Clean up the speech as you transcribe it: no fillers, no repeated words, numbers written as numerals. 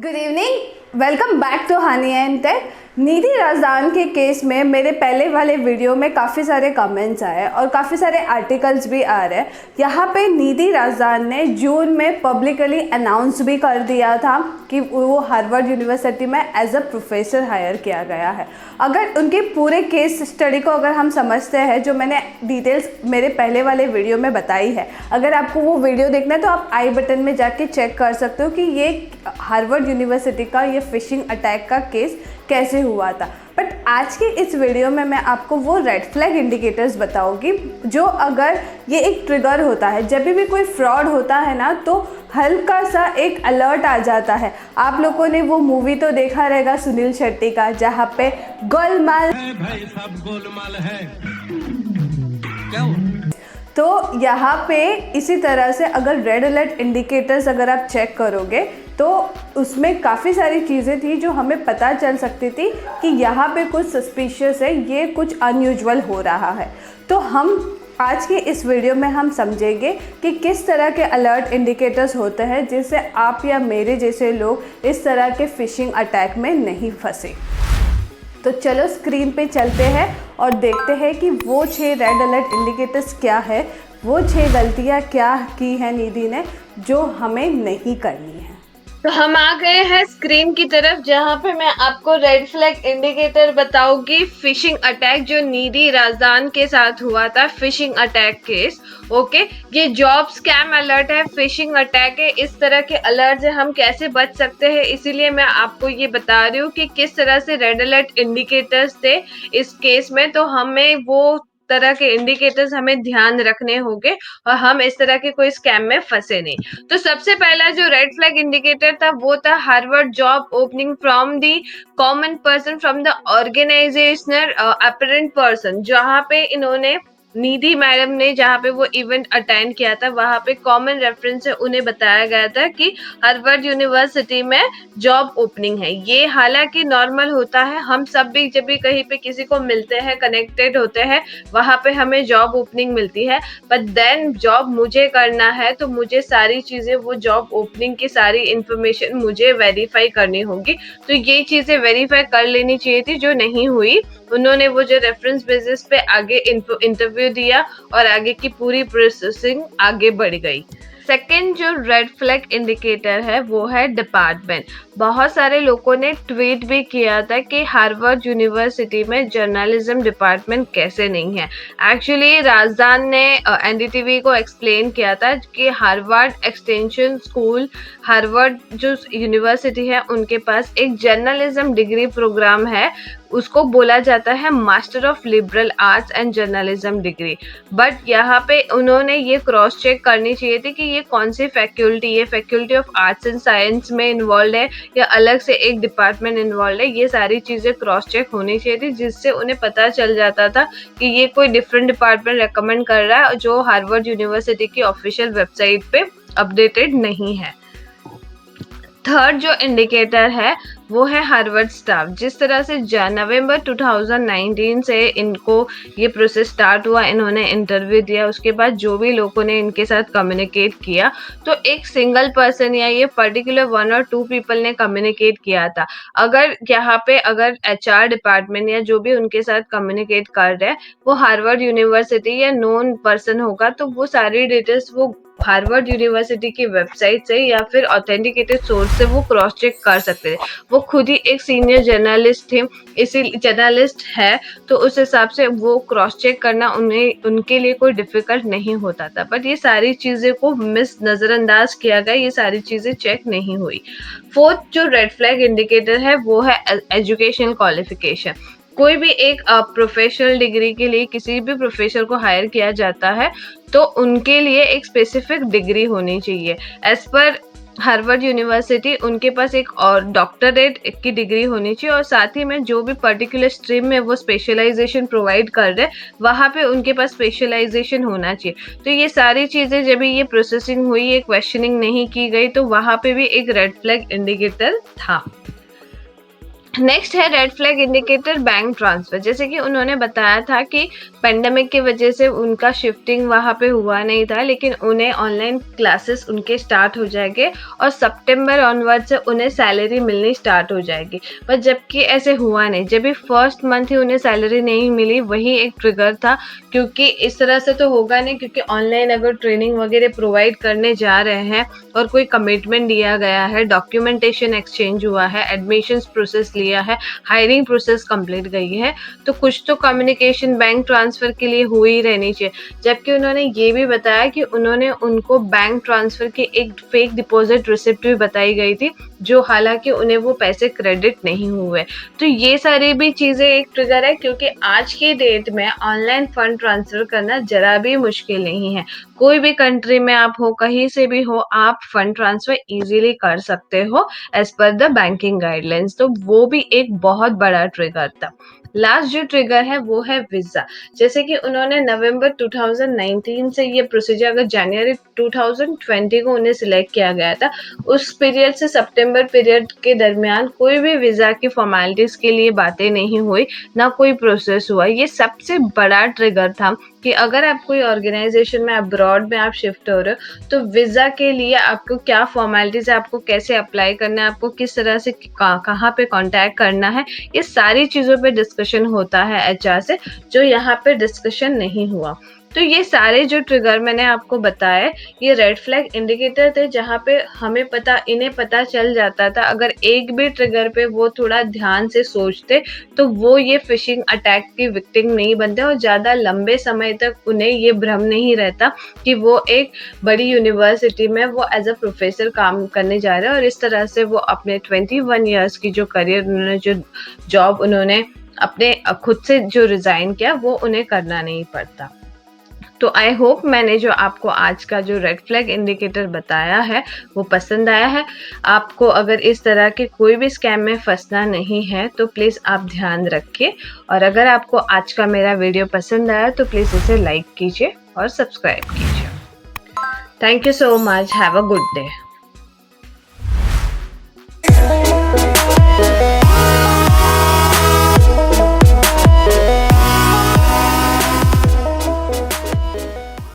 Good evening, welcome back to honey and tech. Nidhi Razdan के case में मेरे पहले वाले वीडियो में काफ़ी सारे कमेंट्स आए और काफ़ी सारे आर्टिकल्स भी आ रहे हैं। यहाँ पे निधि राजदान ने जून में पब्लिकली अनाउंस भी कर दिया था कि वो हार्वर्ड यूनिवर्सिटी में एज अ प्रोफेसर हायर किया गया है। अगर उनके पूरे केस स्टडी को अगर हम समझते हैं, जो मैंने डिटेल्स मेरे पहले वाले वीडियो में बताई है, अगर आपको वो वीडियो देखना है तो आप आई बटन में जाके चेक कर सकते हो कि ये हार्वर्ड यूनिवर्सिटी का ये फिशिंग अटैक का केस कैसे हुआ था। बट आज के इस वीडियो में मैं आपको वो रेड फ्लैग इंडिकेटर्स बताऊंगी जो अगर ये एक ट्रिगर होता है, जब भी कोई फ्रॉड होता है ना, तो हल्का सा एक अलर्ट आ जाता है। आप लोगों ने वो मूवी तो देखा रहेगा सुनील शेट्टी का, जहाँ पे गोलमाल भाई सब गोलमाल है क्या? तो यहाँ पे इसी तरह से अगर रेड अलर्ट इंडिकेटर्स अगर आप चेक करोगे तो उसमें काफ़ी सारी चीज़ें थी जो हमें पता चल सकती थी कि यहाँ पे कुछ सस्पिशियस है, ये कुछ अनयूजुअल हो रहा है। तो हम आज के इस वीडियो में हम समझेंगे कि किस तरह के अलर्ट इंडिकेटर्स होते हैं जिससे आप या मेरे जैसे लोग इस तरह के फिशिंग अटैक में नहीं फंसे। तो चलो स्क्रीन पे चलते हैं और देखते हैं कि वो 6 रेड अलर्ट इंडिकेटर्स क्या है, वो 6 गलतियां क्या की हैं निधि ने जो हमें नहीं करनी है। तो हम आ गए हैं स्क्रीन की तरफ, जहां पे मैं आपको रेड फ्लैग इंडिकेटर बताऊंगी। फिशिंग अटैक जो निधि राजदान के साथ हुआ था, फिशिंग अटैक केस। ओके, ये जॉब स्कैम अलर्ट है, फिशिंग अटैक है। इस तरह के अलर्ट से हम कैसे बच सकते हैं, इसीलिए मैं आपको ये बता रही हूँ कि किस तरह से रेड अलर्ट इंडिकेटर्स थे इस केस में। तो हमें वो तरह के इंडिकेटर्स हमें ध्यान रखने होंगे और हम इस तरह के कोई स्कैम में फंसे नहीं। तो सबसे पहला जो रेड फ्लैग इंडिकेटर था वो था Harvard job opening from the common person from the organizational apparent person. जहां पे इन्होंने निधि मैडम ने जहाँ पे वो इवेंट अटेंड किया था, वहां पे कॉमन रेफरेंस से उन्हें बताया गया था कि हार्वर्ड यूनिवर्सिटी में जॉब ओपनिंग है। ये हालांकि नॉर्मल होता है, हम सब भी जब भी कहीं पे किसी को मिलते हैं, कनेक्टेड होते हैं, वहां पे हमें जॉब ओपनिंग मिलती है। बट देन जॉब मुझे करना है तो मुझे सारी चीजें, वो जॉब ओपनिंग की सारी इंफॉर्मेशन मुझे वेरीफाई करनी होगी। तो ये चीजें वेरीफाई कर लेनी चाहिए थी, जो नहीं हुई। उन्होंने वो जो रेफरेंस बेसिस पे आगे इंटरव्यू दिया और आगे की पूरी प्रोसेसिंग आगे बढ़ गई। सेकेंड जो रेड फ्लैग इंडिकेटर है वो है डिपार्टमेंट। बहुत सारे लोगों ने ट्वीट भी किया था कि हार्वर्ड यूनिवर्सिटी में जर्नलिज्म डिपार्टमेंट कैसे नहीं है। एक्चुअली राजदान ने एनडीटीवी को एक्सप्लेन किया था कि हार्वर्ड एक्सटेंशन स्कूल, हार्वर्ड जो यूनिवर्सिटी है, उनके पास एक जर्नलिज्म डिग्री प्रोग्राम है। उसको बोला जाता है master of liberal arts and journalism degree. But यहाँ पे उन्होंने ये क्रॉस चेक करनी चाहिए थी कि ये कौन सी फैकल्टी है, faculty of arts and science में इन्वॉल्व है या अलग से एक डिपार्टमेंट इन्वॉल्व है। ये सारी चीजें क्रॉस चेक होनी चाहिए थी, जिससे उन्हें पता चल जाता था कि ये कोई डिफरेंट डिपार्टमेंट रेकमेंड कर रहा है जो हार्वर्ड यूनिवर्सिटी की ऑफिशियल वेबसाइट पे अपडेटेड नहीं है। थर्ड जो इंडिकेटर है वो है हार्वर्ड स्टाफ। जिस तरह से नवंबर 2019 से इनको ये प्रोसेस स्टार्ट हुआ, इन्होंने इंटरव्यू दिया, उसके बाद जो भी लोगों ने इनके साथ कम्युनिकेट किया, तो एक सिंगल पर्सन या ये पर्टिकुलर 1 और 2 पीपल ने कम्युनिकेट किया था। अगर यहाँ पे अगर एचआर डिपार्टमेंट या जो भी उनके साथ कम्युनिकेट कर रहे हैं वो हार्वर्ड यूनिवर्सिटी या नोन पर्सन होगा, तो वो सारी डिटेल्स वो हार्वर्ड यूनिवर्सिटी की वेबसाइट से या फिर ऑथेंटिकेटेड सोर्स से वो क्रॉस चेक कर सकते थे। वो खुद ही एक सीनियर जर्नलिस्ट थे, इसी जर्नलिस्ट है, तो उस हिसाब से वो क्रॉस चेक करना उनके लिए कोई डिफिकल्ट नहीं होता था। बट ये सारी चीजें को नजरअंदाज किया गया, ये सारी चीजें चेक नहीं हुई। फोर्थ जो रेड फ्लैग इंडिकेटर है वो है एजुकेशनल क्वालिफिकेशन। कोई भी एक प्रोफेशनल डिग्री के लिए किसी भी प्रोफेसर को हायर किया जाता है तो उनके लिए एक स्पेसिफिक डिग्री होनी चाहिए। एज पर हार्वर्ड यूनिवर्सिटी उनके पास एक और डॉक्टरेट की डिग्री होनी चाहिए, और साथ ही में जो भी पर्टिकुलर स्ट्रीम में वो स्पेशलाइजेशन प्रोवाइड कर रहे हैं वहाँ पे उनके पास स्पेशलाइजेशन होना चाहिए। तो ये सारी चीज़ें जब ये प्रोसेसिंग हुई, ये क्वेश्चनिंग नहीं की गई, तो वहाँ पे भी एक रेड फ्लैग इंडिकेटर था। नेक्स्ट है red flag indicator bank transfer. जैसे कि उन्होंने बताया था कि पेंडेमिक की वजह से उनका शिफ्टिंग वहाँ पे हुआ नहीं था, लेकिन उन्हें ऑनलाइन क्लासेस उनके स्टार्ट हो जाएंगे और सितंबर ऑनवर्ड से उन्हें सैलरी मिलनी स्टार्ट हो जाएगी। पर जबकि ऐसे हुआ नहीं, जब भी फर्स्ट मंथ ही उन्हें सैलरी नहीं मिली वही एक ट्रिगर था, क्योंकि इस तरह से तो होगा नहीं, क्योंकि ऑनलाइन अगर ट्रेनिंग वगैरह प्रोवाइड करने जा रहे हैं और कोई कमिटमेंट दिया गया है, डॉक्यूमेंटेशन एक्सचेंज हुआ है, एडमिशंस प्रोसेस लिया है, हायरिंग प्रोसेस कंप्लीट गई है, तो कुछ तो कम्युनिकेशन बैंक ट्रांसफर के लिए हो ही रहनी चाहिए। जबकि उन्होंने ये भी बताया कि उन्होंने उनको बैंक ट्रांसफर की एक फेक डिपॉजिट रिसिप्ट भी बताई गई थी, जो हालांकि उन्हें वो पैसे क्रेडिट नहीं हुए। तो ये सारी भी चीज़ें एक ट्रिगर है, क्योंकि आज की डेट में ऑनलाइन फंड ट्रांसफर करना जरा भी मुश्किल नहीं है। कोई भी कंट्री में आप हो, कहीं से भी हो, आप फंड ट्रांसफर इजीली कर सकते हो as per the banking guidelines. तो वो भी एक बहुत बड़ा ट्रिगर था। लास्ट जो ट्रिगर है वो है वीजा। जैसे कि उन्होंने नवंबर 2019 से ये प्रोसीजर, अगर जनवरी 2020 को उन्हें सिलेक्ट किया गया था, उस पीरियड से सितंबर पीरियड के दरमियान कोई भी वीजा की फॉर्मेलिटीज के लिए बातें नहीं हुई, ना कोई प्रोसेस हुआ। ये सबसे बड़ा ट्रिगर था कि अगर आप कोई ऑर्गेनाइजेशन में अब्रॉड में आप शिफ्ट हो रहे हो, तो वीजा के लिए आपको क्या फॉर्मेलिटीज है, आपको कैसे अप्लाई करना है, आपको किस तरह से कहाँ पे कांटेक्ट करना है, ये सारी चीज़ों पे डिस्कशन होता है एचआर से, जो यहाँ पे डिस्कशन नहीं हुआ। तो ये सारे जो ट्रिगर मैंने आपको बताए, ये रेड फ्लैग इंडिकेटर थे, जहाँ पे इन्हें पता चल जाता था, अगर एक भी ट्रिगर पे वो थोड़ा ध्यान से सोचते तो वो ये फिशिंग अटैक की विक्टिम नहीं बनते, और ज़्यादा लंबे समय तक उन्हें ये भ्रम नहीं रहता कि वो एक बड़ी यूनिवर्सिटी में वो एज अ प्रोफेसर काम करने जा रहे हैं, और इस तरह से वो अपने 21 ईयर्स की जो करियर, उन्होंने जो जॉब उन्होंने अपने खुद से जो रिज़ाइन किया, वो उन्हें करना नहीं पड़ता। तो आई होप मैंने जो आपको आज का जो रेड फ्लैग इंडिकेटर बताया है वो पसंद आया है। आपको अगर इस तरह के कोई भी स्कैम में फंसना नहीं है तो प्लीज़ आप ध्यान रखिए, और अगर आपको आज का मेरा वीडियो पसंद आया तो प्लीज़ इसे लाइक कीजिए और सब्सक्राइब कीजिए। Thank you so much, have a good day.